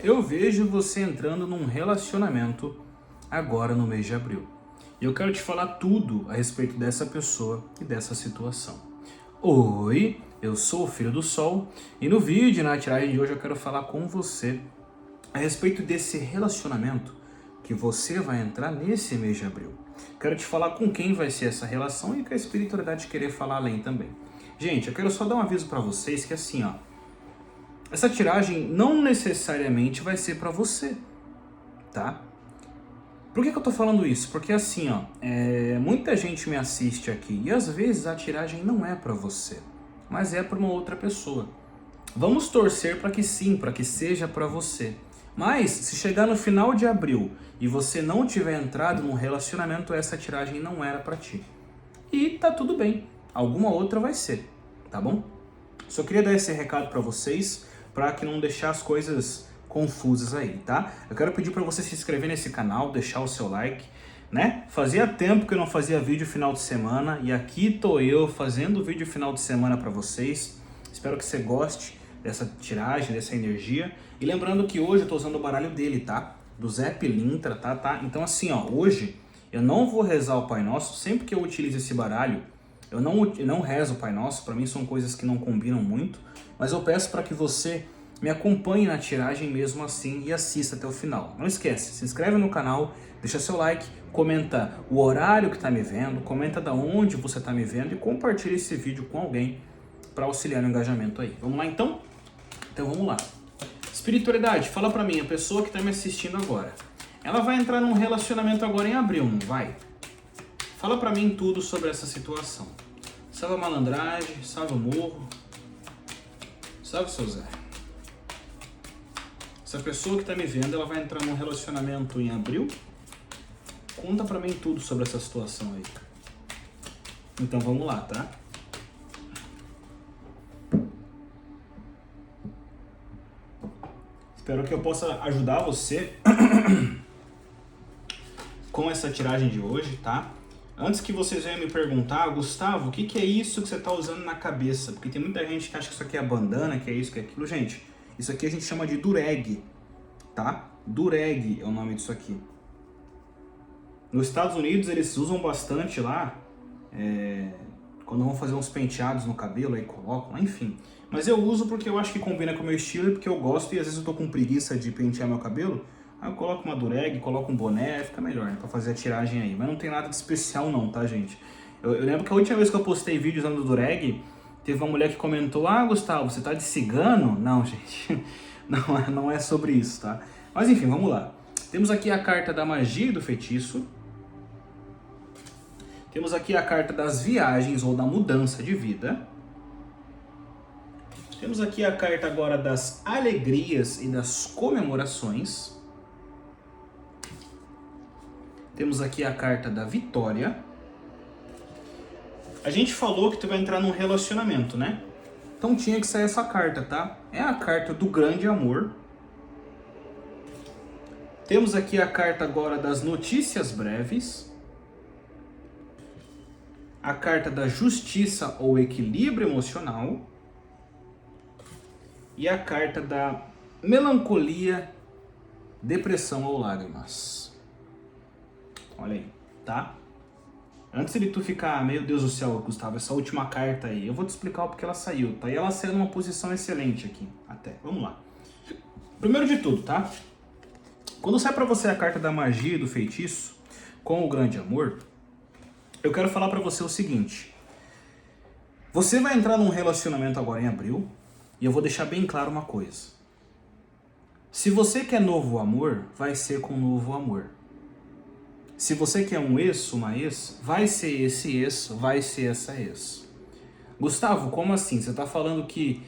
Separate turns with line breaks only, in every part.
Eu vejo você entrando num relacionamento agora no mês de abril. E eu quero te falar tudo a respeito dessa pessoa e dessa situação. Oi, eu sou o Filho do Sol e no vídeo, na tiragem de hoje, eu quero falar com você a respeito desse relacionamento que você vai entrar nesse mês de abril. Quero te falar com quem vai ser essa relação e que a espiritualidade querer falar além também. Gente, eu quero só dar um aviso pra vocês que assim, ó, essa tiragem não necessariamente vai ser pra você, tá? Por que eu tô falando isso? Porque assim, ó, muita gente me assiste aqui e às vezes a tiragem não é pra você, mas é pra uma outra pessoa. Vamos torcer para que sim, para que seja para você. Mas se chegar no final de abril e você não tiver entrado num relacionamento, essa tiragem não era para ti. E tá tudo bem, alguma outra vai ser, tá bom? Só queria dar esse recado para vocês, para que não deixar as coisas confusas aí, tá? Eu quero pedir para você se inscrever nesse canal, deixar o seu like, né? Fazia tempo que eu não fazia vídeo final de semana e aqui tô eu fazendo vídeo final de semana para vocês. Espero que você goste dessa tiragem, dessa energia. E lembrando que hoje eu tô usando o baralho dele, tá? Do Zé Pilintra, tá? Então assim, ó, hoje eu não vou rezar o Pai Nosso. Sempre que eu utilizo esse baralho, eu não rezo o Pai Nosso. Para mim são coisas que não combinam muito. Mas eu peço para que você me acompanhe na tiragem mesmo assim e assista até o final. Não esquece, se inscreve no canal, deixa seu like, comenta o horário que tá me vendo, comenta da onde você tá me vendo e compartilha esse vídeo com alguém para auxiliar no engajamento aí. Vamos lá então? Então vamos lá. Espiritualidade, fala pra mim, a pessoa que tá me assistindo agora, ela vai entrar num relacionamento agora em abril, não vai? Fala pra mim tudo sobre essa situação. Salve a malandragem, salve o morro, salve seu Zé. Essa pessoa que tá me vendo, ela vai entrar num relacionamento em abril? Conta pra mim tudo sobre essa situação aí. Então vamos lá, tá? Espero que eu possa ajudar você com essa tiragem de hoje, tá? Antes que vocês venham me perguntar, Gustavo, o que é isso que você tá usando na cabeça? Porque tem muita gente que acha que isso aqui é bandana, que é isso, que é aquilo. Gente, isso aqui a gente chama de dureg, tá? Dureg é o nome disso aqui. Nos Estados Unidos eles usam bastante lá, quando vão fazer uns penteados no cabelo, aí colocam, enfim. Mas eu uso porque eu acho que combina com o meu estilo e porque eu gosto e às vezes eu tô com preguiça de pentear meu cabelo. Aí eu coloco uma dureg, coloco um boné, fica melhor, né, pra fazer a tiragem aí. Mas não tem nada de especial não, tá, gente? Eu lembro que a última vez que eu postei vídeo usando dureg, teve uma mulher que comentou: ah, Gustavo, você tá de cigano? Não, gente, não é sobre isso, tá? Mas enfim, vamos lá. Temos aqui a carta da magia e do feitiço. Temos aqui a carta das viagens ou da mudança de vida. Temos aqui a carta agora das alegrias e das comemorações. Temos aqui a carta da vitória. A gente falou que tu vai entrar num relacionamento, né? Então tinha que sair essa carta, tá? É a carta do grande amor. Temos aqui a carta agora das notícias breves. A carta da justiça ou equilíbrio emocional. E a carta da melancolia, depressão ou lágrimas. Olha aí, tá? Antes de tu ficar, meu Deus do céu, Gustavo, essa última carta aí, eu vou te explicar o porquê ela saiu, tá? E ela saiu numa posição excelente aqui, até. Vamos lá. Primeiro de tudo, tá? Quando sai pra você a carta da magia e do feitiço, com o grande amor, eu quero falar pra você o seguinte. Você vai entrar num relacionamento agora em abril, e eu vou deixar bem claro uma coisa. Se você quer novo amor, vai ser com novo amor. Se você quer um ex, uma ex, vai ser esse ex, vai ser essa ex. Gustavo, como assim? Você tá falando que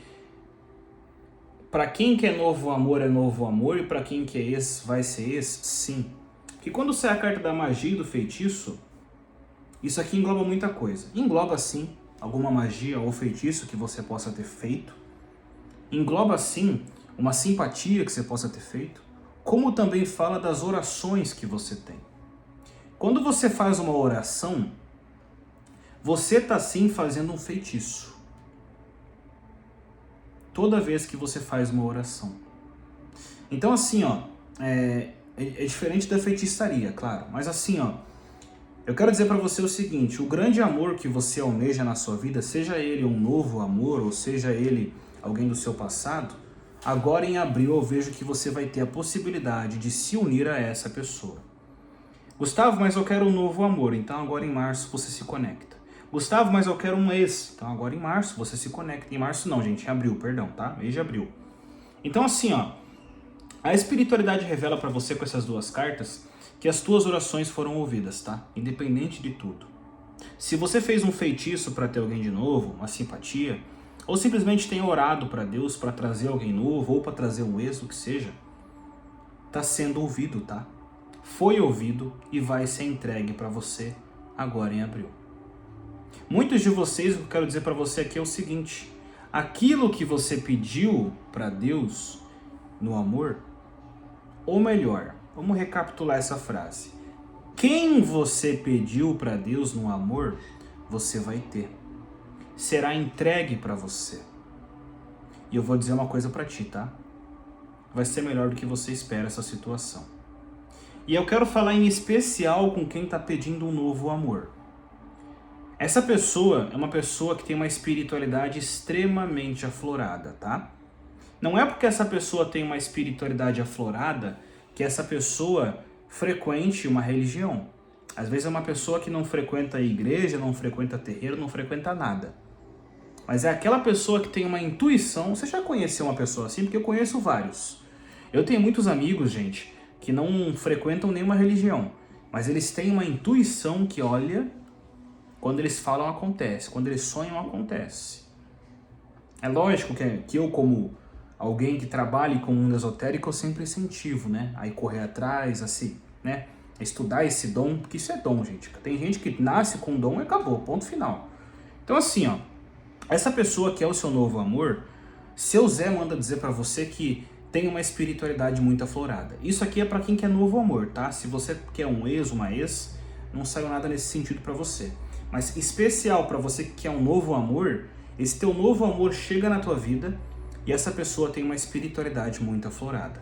pra quem quer novo amor é novo amor e pra quem quer ex vai ser ex? Sim. Porque quando sai a carta da magia e do feitiço, isso aqui engloba muita coisa. Engloba sim alguma magia ou feitiço que você possa ter feito. Engloba sim uma simpatia que você possa ter feito, como também fala das orações que você tem. Quando você faz uma oração, você está sim fazendo um feitiço. Toda vez que você faz uma oração. Então assim, ó, é diferente da feitiçaria, claro. Mas assim, ó, eu quero dizer para você o seguinte, o grande amor que você almeja na sua vida, seja ele um novo amor, ou seja ele alguém do seu passado, agora em abril eu vejo que você vai ter a possibilidade de se unir a essa pessoa. Gustavo, mas eu quero um novo amor, então agora em março você se conecta. Gustavo, mas eu quero um ex, então agora em março você se conecta. Em março não, gente, em abril, perdão, tá? Mês de abril. Então assim, ó, a espiritualidade revela para você com essas duas cartas que as tuas orações foram ouvidas, tá? Independente de tudo. Se você fez um feitiço para ter alguém de novo, uma simpatia, ou simplesmente tem orado para Deus para trazer alguém novo, ou para trazer um ex, o que seja, tá sendo ouvido, tá? Foi ouvido e vai ser entregue para você agora em abril. Muitos de vocês, o que eu quero dizer para você aqui é o seguinte, aquilo que você pediu para Deus no amor, ou melhor, vamos recapitular essa frase. Quem você pediu para Deus no amor, você vai ter. Será entregue para você. E eu vou dizer uma coisa para ti, tá? Vai ser melhor do que você espera essa situação. E eu quero falar em especial com quem está pedindo um novo amor. Essa pessoa é uma pessoa que tem uma espiritualidade extremamente aflorada, tá? Não é porque essa pessoa tem uma espiritualidade aflorada que essa pessoa frequente uma religião. Às vezes é uma pessoa que não frequenta a igreja, não frequenta terreiro, não frequenta nada. Mas é aquela pessoa que tem uma intuição. Você já conheceu uma pessoa assim? Porque eu conheço vários. Eu tenho muitos amigos, gente, que não frequentam nenhuma religião. Mas eles têm uma intuição que, olha, quando eles falam acontece, quando eles sonham acontece. É lógico que eu, como alguém que trabalhe com o mundo esotérico, eu sempre incentivo, né? Aí correr atrás, assim, né? Estudar esse dom, porque isso é dom, gente. Tem gente que nasce com dom e acabou, ponto final. Então assim, ó, essa pessoa que é o seu novo amor, seu Zé manda dizer pra você que tem uma espiritualidade muito aflorada. Isso aqui é pra quem quer novo amor, tá? Se você quer um ex, uma ex, não saiu nada nesse sentido pra você. Mas especial pra você que quer um novo amor, esse teu novo amor chega na tua vida e essa pessoa tem uma espiritualidade muito aflorada.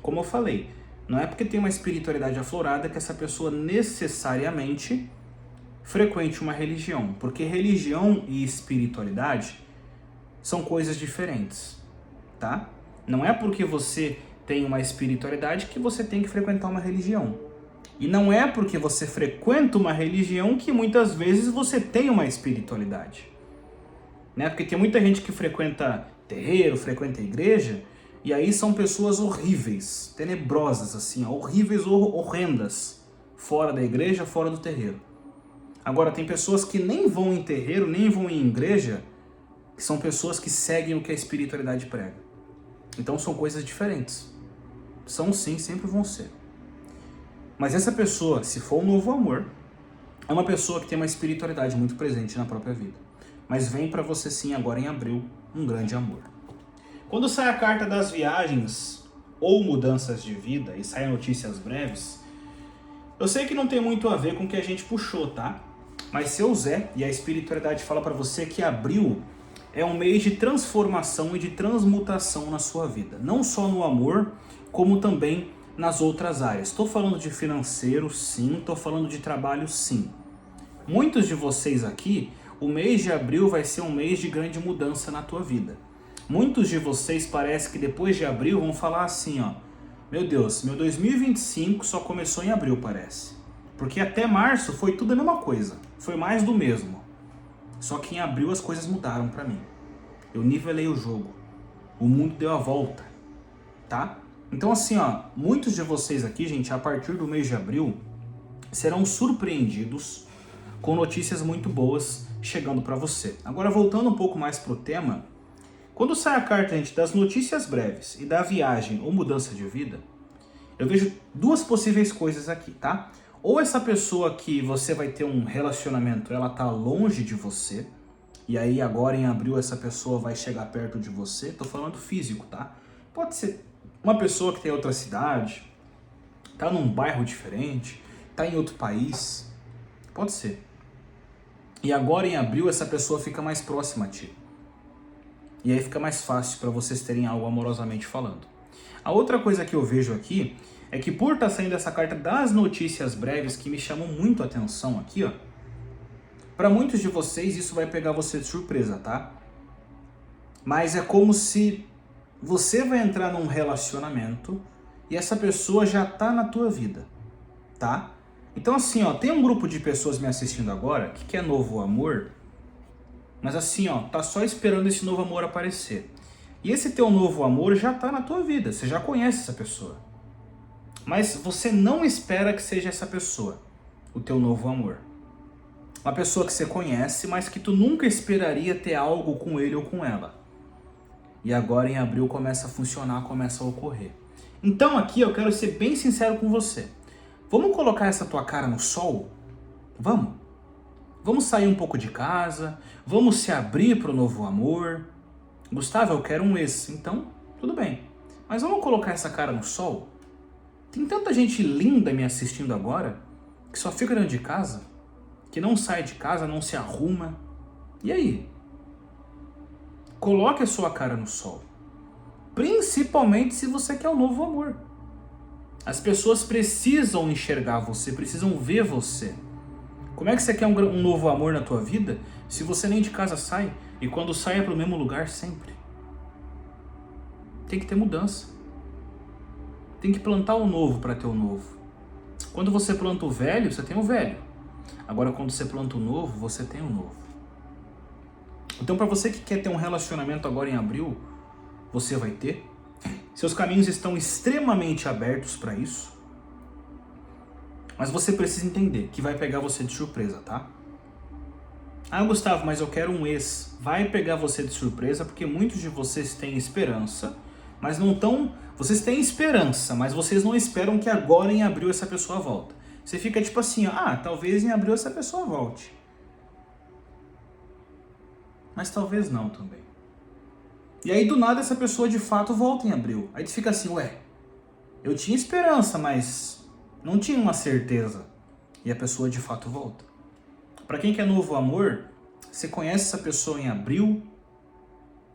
Como eu falei, não é porque tem uma espiritualidade aflorada que essa pessoa necessariamente frequente uma religião, porque religião e espiritualidade são coisas diferentes, tá? Não é porque você tem uma espiritualidade que você tem que frequentar uma religião. E não é porque você frequenta uma religião que muitas vezes você tem uma espiritualidade. Né? Porque tem muita gente que frequenta terreiro, frequenta igreja, e aí são pessoas horríveis, tenebrosas, assim, horríveis ou horrendas, fora da igreja, fora do terreiro. Agora, tem pessoas que nem vão em terreiro, nem vão em igreja, que são pessoas que seguem o que a espiritualidade prega. Então são coisas diferentes. São sim, sempre vão ser. Mas essa pessoa, se for um novo amor, é uma pessoa que tem uma espiritualidade muito presente na própria vida. Mas vem pra você sim agora em abril, um grande amor. Quando sai a carta das viagens ou mudanças de vida e saem notícias breves, eu sei que não tem muito a ver com o que a gente puxou, tá? Mas seu Zé e a espiritualidade fala pra você que abril é um mês de transformação e de transmutação na sua vida. Não só no amor, como também nas outras áreas. Estou falando de financeiro, sim. Estou falando de trabalho, sim. Muitos de vocês aqui, o mês de abril vai ser um mês de grande mudança na tua vida. Muitos de vocês parece que depois de abril vão falar assim, ó, meu Deus, meu 2025 só começou em abril, parece. Porque até março foi tudo a mesma coisa, foi mais do mesmo. Só que em abril as coisas mudaram pra mim. Eu nivelei o jogo, o mundo deu a volta, tá? Então assim, ó, muitos de vocês aqui, gente, a partir do mês de abril, serão surpreendidos com notícias muito boas chegando pra você. Agora, voltando um pouco mais pro tema, quando sai a carta, gente, das notícias breves e da viagem ou mudança de vida, eu vejo duas possíveis coisas aqui, tá? Ou essa pessoa que você vai ter um relacionamento, ela tá longe de você, e aí agora em abril essa pessoa vai chegar perto de você, tô falando físico, tá? Pode ser uma pessoa que tem outra cidade, tá num bairro diferente, tá em outro país, pode ser. E agora em abril essa pessoa fica mais próxima a ti. E aí fica mais fácil para vocês terem algo amorosamente falando. A outra coisa que eu vejo aqui é que por estar saindo essa carta das notícias breves, que me chamam muito a atenção aqui, ó. Para muitos de vocês isso vai pegar você de surpresa, tá? Mas é como se você vai entrar num relacionamento e essa pessoa já tá na tua vida, tá? Então assim, ó, tem um grupo de pessoas me assistindo agora que quer novo amor, mas assim, ó, tá só esperando esse novo amor aparecer. E esse teu novo amor já tá na tua vida, você já conhece essa pessoa. Mas você não espera que seja essa pessoa, o teu novo amor. Uma pessoa que você conhece, mas que tu nunca esperaria ter algo com ele ou com ela. E agora em abril começa a funcionar, começa a ocorrer. Então aqui eu quero ser bem sincero com você. Vamos colocar essa tua cara no sol? Vamos? Vamos sair um pouco de casa, vamos se abrir para o novo amor. Gustavo, eu quero um ex. Então, tudo bem. Mas vamos colocar essa cara no sol? Tem tanta gente linda me assistindo agora, que só fica dentro de casa, que não sai de casa, não se arruma. E aí? Coloque a sua cara no sol. Principalmente se você quer um novo amor. As pessoas precisam enxergar você, precisam ver você. Como é que você quer um novo amor na tua vida se você nem de casa sai e quando sai é para o mesmo lugar sempre? Tem que ter mudança. Tem que plantar o novo para ter o novo. Quando você planta o velho, você tem o velho. Agora quando você planta o novo, você tem o novo. Então para você que quer ter um relacionamento agora em abril, você vai ter. Seus caminhos estão extremamente abertos para isso. Mas você precisa entender que vai pegar você de surpresa, tá? Ah, Gustavo, mas eu quero um ex. Vai pegar você de surpresa porque muitos de vocês têm esperança, mas não estão... Vocês têm esperança, mas vocês não esperam que agora em abril essa pessoa volta. Você fica tipo assim, talvez em abril essa pessoa volte. Mas talvez não também. E aí do nada essa pessoa de fato volta em abril. Aí tu fica assim, eu tinha esperança, mas não tinha uma certeza. E a pessoa de fato volta. Para quem quer novo amor, você conhece essa pessoa em abril,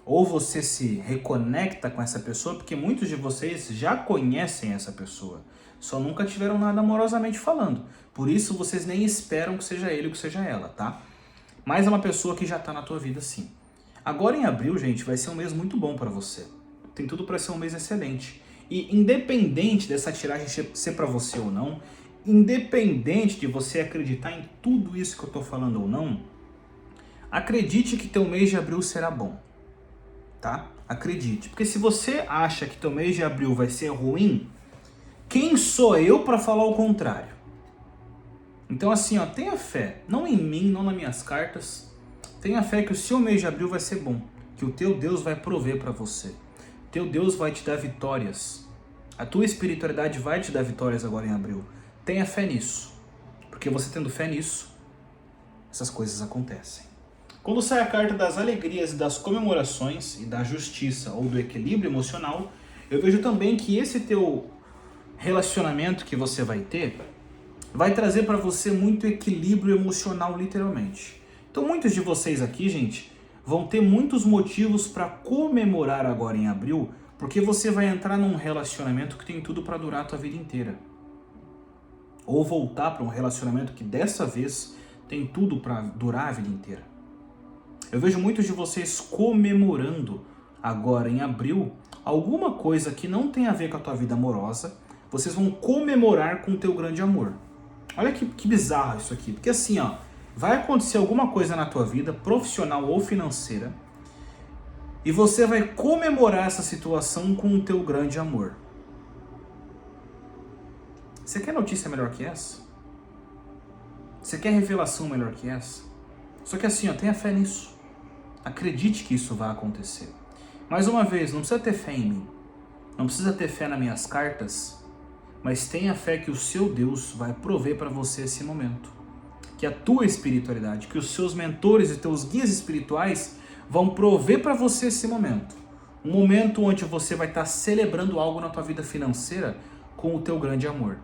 ou você se reconecta com essa pessoa, porque muitos de vocês já conhecem essa pessoa, só nunca tiveram nada amorosamente falando. Por isso vocês nem esperam que seja ele ou que seja ela, tá? Mas é uma pessoa que já tá na tua vida sim. Agora em abril, gente, vai ser um mês muito bom para você. Tem tudo para ser um mês excelente. E independente dessa tiragem ser para você ou não, independente de você acreditar em tudo isso que eu tô falando ou não, acredite que teu mês de abril será bom, tá? Acredite. Porque se você acha que teu mês de abril vai ser ruim, quem sou eu para falar o contrário? Então assim, tenha fé, não em mim, não nas minhas cartas. Tenha fé que o seu mês de abril vai ser bom, que o teu Deus vai prover para você. Teu Deus vai te dar vitórias. A tua espiritualidade vai te dar vitórias agora em abril. Tenha fé nisso, porque você tendo fé nisso, essas coisas acontecem. Quando sai a carta das alegrias e das comemorações e da justiça ou do equilíbrio emocional, eu vejo também que esse teu relacionamento que você vai ter vai trazer para você muito equilíbrio emocional, literalmente. Então muitos de vocês aqui, gente, vão ter muitos motivos para comemorar agora em abril, porque você vai entrar num relacionamento que tem tudo para durar a tua vida inteira. Ou voltar para um relacionamento que dessa vez tem tudo para durar a vida inteira. Eu vejo muitos de vocês comemorando agora em abril alguma coisa que não tem a ver com a tua vida amorosa. Vocês vão comemorar com o teu grande amor. Olha que bizarro isso aqui, porque assim, vai acontecer alguma coisa na tua vida, profissional ou financeira, e você vai comemorar essa situação com o teu grande amor. Você quer notícia melhor que essa? Você quer revelação melhor que essa? Só que assim, tenha fé nisso. Acredite que isso vai acontecer. Mais uma vez, não precisa ter fé em mim. Não precisa ter fé nas minhas cartas, mas tenha fé que o seu Deus vai prover para você esse momento. Que a tua espiritualidade, que os seus mentores e teus guias espirituais vão prover para você esse momento. Um momento onde você vai estar celebrando algo na tua vida financeira com o teu grande amor.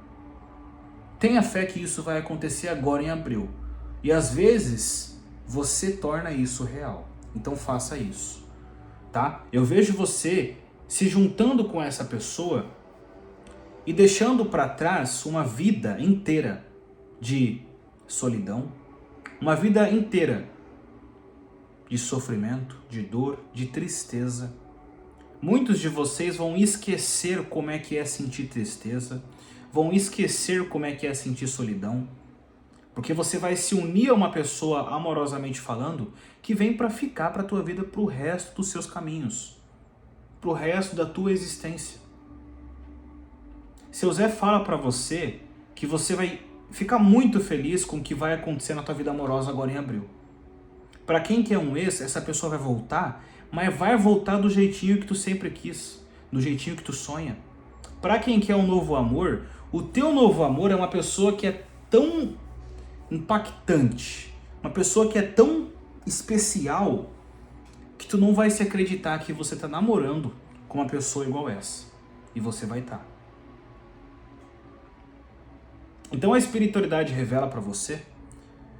Tenha fé que isso vai acontecer agora em abril. E às vezes você torna isso real. Então faça isso, tá? Eu vejo você se juntando com essa pessoa e deixando para trás uma vida inteira de solidão, uma vida inteira de sofrimento, de dor, de tristeza. Muitos de vocês vão esquecer como é que é sentir tristeza, vão esquecer como é que é sentir solidão, porque você vai se unir a uma pessoa, amorosamente falando, que vem para ficar para a tua vida pro resto dos seus caminhos, pro resto da tua existência. Seu Zé fala para você que você vai ficar muito feliz com o que vai acontecer na tua vida amorosa agora em abril. Para quem quer um ex, essa pessoa vai voltar, mas vai voltar do jeitinho que tu sempre quis, do jeitinho que tu sonha. Para quem quer um novo amor, o teu novo amor é uma pessoa que é tão impactante, uma pessoa que é tão especial, que tu não vai se acreditar que você tá namorando com uma pessoa igual essa. E você vai estar. Então a espiritualidade revela para você,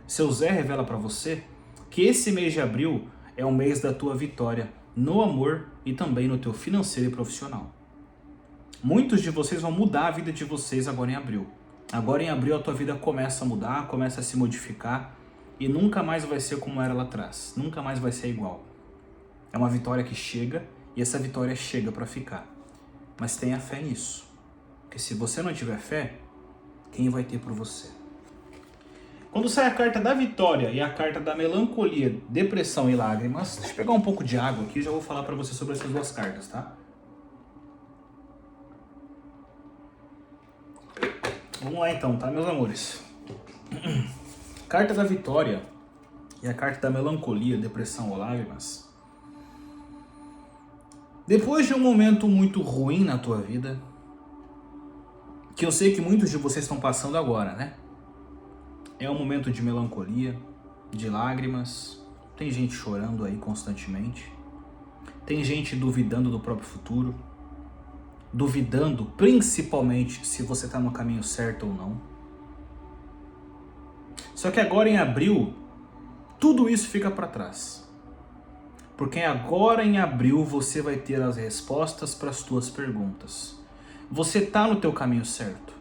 seu Zé revela para você, que esse mês de abril é o mês da tua vitória no amor e também no teu financeiro e profissional. Muitos de vocês vão mudar a vida de vocês agora em abril. Agora em abril a tua vida começa a mudar, começa a se modificar e nunca mais vai ser como era lá atrás. Nunca mais vai ser igual. É uma vitória que chega e essa vitória chega para ficar. Mas tenha fé nisso. Porque se você não tiver fé, quem vai ter por você? Quando sai a carta da vitória e a carta da melancolia, depressão e lágrimas, deixa eu pegar um pouco de água aqui e já vou falar para você sobre essas duas cartas, tá? Vamos lá então, tá, meus amores? Carta da vitória e a carta da melancolia, depressão ou lágrimas. Depois de um momento muito ruim na tua vida, que eu sei que muitos de vocês estão passando agora, né? É um momento de melancolia, de lágrimas, tem gente chorando aí constantemente, tem gente duvidando do próprio futuro, duvidando principalmente se você está no caminho certo ou não. Só que agora em abril, tudo isso fica para trás. Porque agora em abril você vai ter as respostas para as tuas perguntas. Você está no teu caminho certo.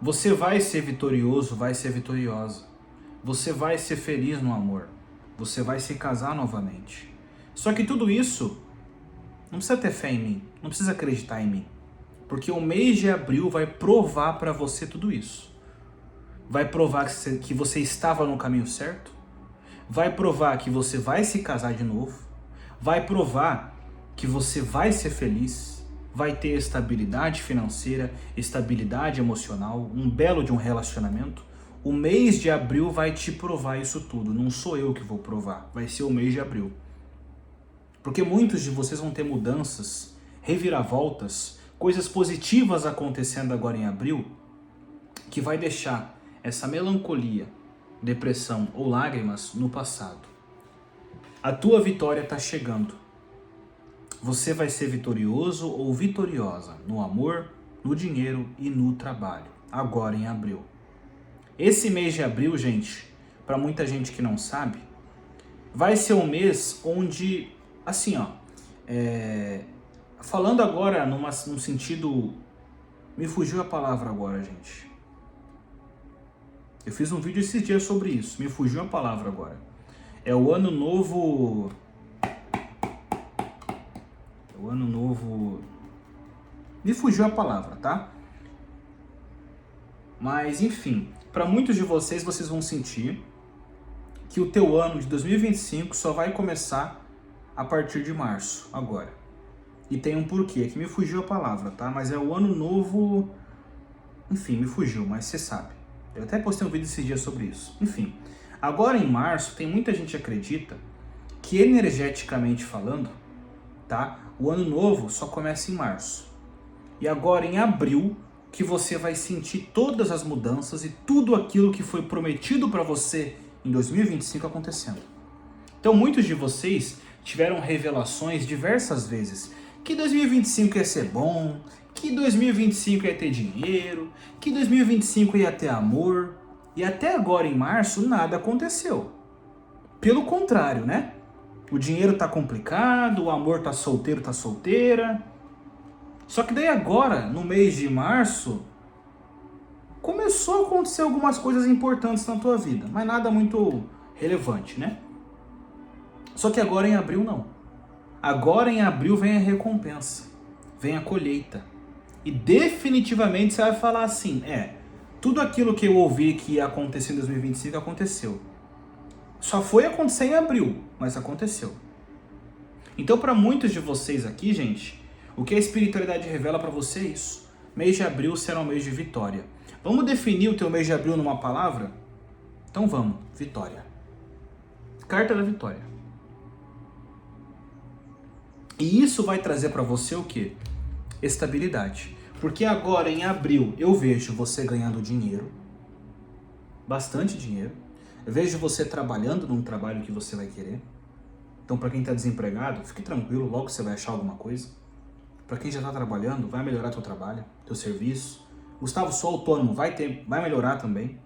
Você vai ser vitorioso, vai ser vitoriosa. Você vai ser feliz no amor. Você vai se casar novamente. Só que tudo isso, não precisa ter fé em mim. Não precisa acreditar em mim. Porque o mês de abril vai provar para você tudo isso. Vai provar que você estava no caminho certo. Vai provar que você vai se casar de novo. Vai provar que você vai ser feliz. Vai ter estabilidade financeira, estabilidade emocional, um belo de um relacionamento. O mês de abril vai te provar isso tudo. Não sou eu que vou provar, vai ser o mês de abril. Porque muitos de vocês vão ter mudanças, reviravoltas, coisas positivas acontecendo agora em abril, que vai deixar essa melancolia, depressão ou lágrimas no passado. A tua vitória está chegando. Você vai ser vitorioso ou vitoriosa no amor, no dinheiro e no trabalho, agora em abril. Esse mês de abril, gente, para muita gente que não sabe, vai ser um mês onde, assim, ó, falando agora num sentido, me fugiu a palavra agora, gente. Eu fiz um vídeo esses dias sobre isso, me fugiu a palavra agora. É o ano novo... O ano novo... Me fugiu a palavra, tá? Mas, enfim, para muitos de vocês, vocês vão sentir que o teu ano de 2025 só vai começar a partir de março, agora. E tem um porquê, que me fugiu a palavra, tá? Mas é o ano novo... Enfim, me fugiu, mas você sabe. Eu até postei um vídeo esses dias sobre isso. Enfim, agora em março, tem muita gente que acredita que energeticamente falando, tá? O ano novo só começa em março. E agora em abril que você vai sentir todas as mudanças e tudo aquilo que foi prometido para você em 2025 acontecendo. Então muitos de vocês tiveram revelações diversas vezes que 2025 ia ser bom, que 2025 ia ter dinheiro, que 2025 ia ter amor. E até agora em março nada aconteceu. Pelo contrário, né? O dinheiro tá complicado, o amor tá solteiro, tá solteira. Só que daí agora, no mês de março, começou a acontecer algumas coisas importantes na tua vida, mas nada muito relevante, né? Só que agora em abril não. Agora em abril vem a recompensa, vem a colheita. E definitivamente você vai falar assim, tudo aquilo que eu ouvi que ia acontecer em 2025 aconteceu. Só foi acontecer em abril, mas aconteceu. Então para muitos de vocês aqui, gente, o que a espiritualidade revela para você é isso. Mês de abril será um mês de vitória. Vamos definir o teu mês de abril numa palavra? Então vamos, vitória. Carta da vitória. E isso vai trazer para você o quê? Estabilidade. Porque agora em abril eu vejo você ganhando dinheiro, bastante dinheiro. Eu vejo você trabalhando num trabalho que você vai querer. Então para quem está desempregado, fique tranquilo, logo você vai achar alguma coisa. Para quem já está trabalhando, vai melhorar teu trabalho, teu serviço. Gustavo, sou autônomo, vai melhorar também,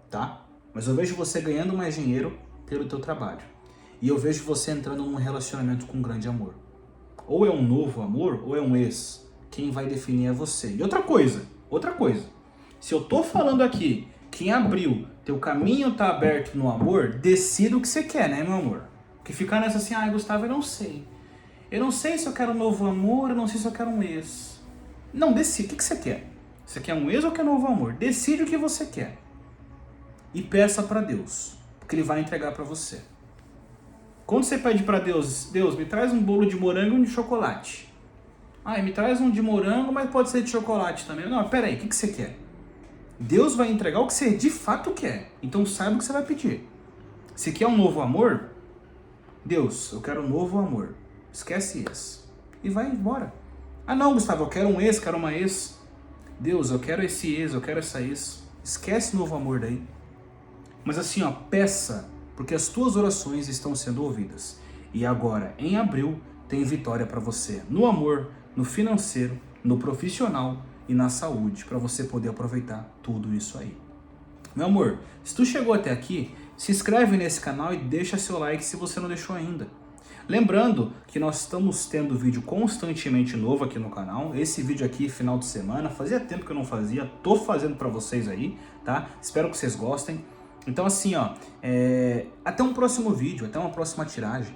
tá? Mas eu vejo você ganhando mais dinheiro pelo teu trabalho. E eu vejo você entrando num relacionamento com um grande amor. Ou é um novo amor, ou é um ex. Quem vai definir é você. E outra coisa. Se eu tô falando aqui que em abril teu caminho tá aberto no amor, decida o que você quer, né, meu amor? Porque ficar nessa assim, Gustavo, eu não sei. Eu não sei se eu quero um novo amor, eu não sei se eu quero um ex. Não, decide. O que você quer? Você quer um ex ou quer novo amor? Decide o que você quer. E peça para Deus, porque Ele vai entregar para você. Quando você pede para Deus, Deus, me traz um bolo de morango e um de chocolate. Me traz um de morango, mas pode ser de chocolate também. Não, peraí, o que você quer? Deus vai entregar o que você de fato quer. Então saiba o que você vai pedir. Se quer um novo amor, Deus, eu quero um novo amor. Esquece esse. E vai embora. Não, Gustavo, eu quero um ex, quero uma ex. Deus, eu quero esse ex, eu quero essa ex. Esquece novo amor daí. Mas assim, peça, porque as tuas orações estão sendo ouvidas. E agora, em abril, tem vitória para você. No amor, no financeiro, no profissional e na saúde. Para você poder aproveitar tudo isso aí. Meu amor, se tu chegou até aqui, se inscreve nesse canal e deixa seu like se você não deixou ainda. Lembrando que nós estamos tendo vídeo constantemente novo aqui no canal. Esse vídeo aqui, final de semana, fazia tempo que eu não fazia, tô fazendo para vocês aí, tá? Espero que vocês gostem. Então assim, até um próximo vídeo, até uma próxima tiragem.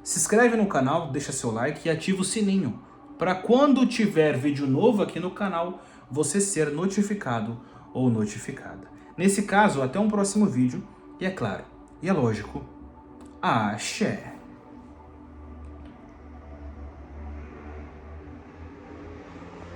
Se inscreve no canal, deixa seu like e ativa o sininho, para quando tiver vídeo novo aqui no canal, você ser notificado ou notificada. Nesse caso, até um próximo vídeo, e é claro, e é lógico, axé!